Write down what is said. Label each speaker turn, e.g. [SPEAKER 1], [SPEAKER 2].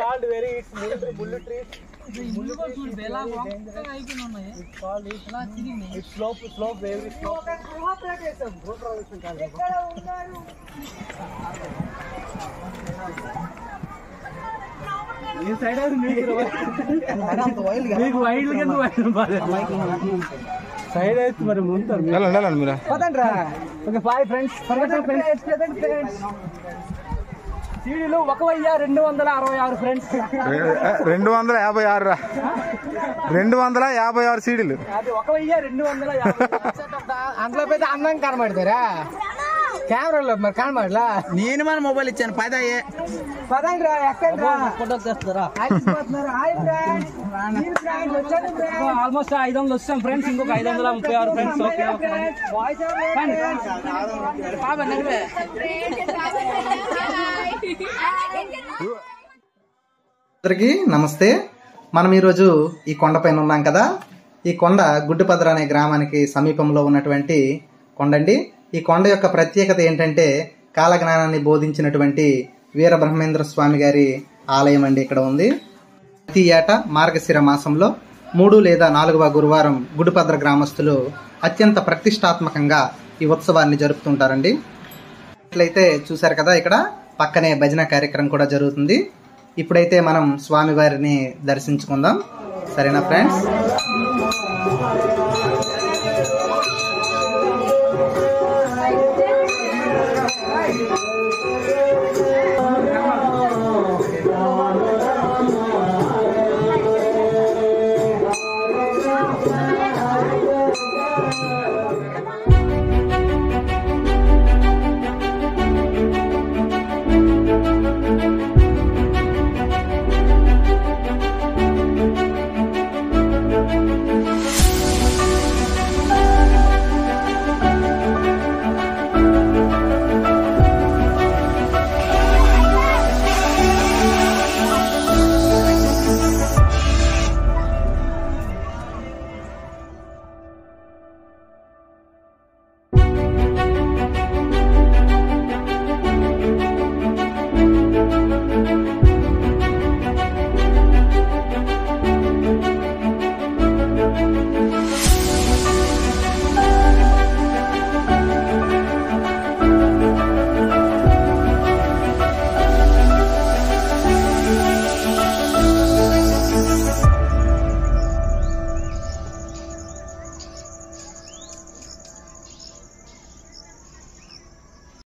[SPEAKER 1] called very mullu trees. It's slope very slope. This side is మీకు wide కింద side అయితే మరి ముందు వెళ్ళండి మీరు పదండ్రా. Okay bye friends. సీడీలు 1256 ఫ్రెండ్స్.
[SPEAKER 2] 256 రా. 256 సీడీలు.
[SPEAKER 1] అది 1250.
[SPEAKER 3] అందులో పెద్ద అందం కనబడతారా కెమెరాలో మరి కనబడలా.
[SPEAKER 4] నేను మన మొబైల్ ఇచ్చాను పదయ్యే
[SPEAKER 3] పదండ్రా ఎక్కడ
[SPEAKER 1] ఫోటోలు తెస్తారా?
[SPEAKER 3] ఆల్మోస్ట్
[SPEAKER 1] 500 వచ్చాం ఫ్రెండ్స్. ఇంకొక 536 ఫ్రెండ్స్.
[SPEAKER 5] అందరికీ నమస్తే. మనం ఈరోజు ఈ కొండపైన ఉన్నాం కదా. ఈ కొండ గుడ్డిపదర అనే గ్రామానికి సమీపంలో ఉన్నటువంటి కొండండి. ఈ కొండ యొక్క ప్రత్యేకత ఏంటంటే కాలజ్ఞానాన్ని బోధించినటువంటి వీరబ్రహ్మేంద్ర స్వామి గారి ఆలయం అండి ఇక్కడ ఉంది. ప్రతి ఏటా మార్గశిర మాసంలో 3 లేదా 4వ గురువారం గుడిపద్ర గ్రామస్తులు అత్యంత ప్రతిష్టాత్మకంగా ఈ ఉత్సవాన్ని జరుపుతుంటారండి. ఇట్లయితే చూశారు కదా, ఇక్కడ పక్కనే భజన కార్యక్రమం కూడా జరుగుతుంది. ఇప్పుడైతే మనం స్వామివారిని దర్శించుకుందాం. సరేనా ఫ్రెండ్స్?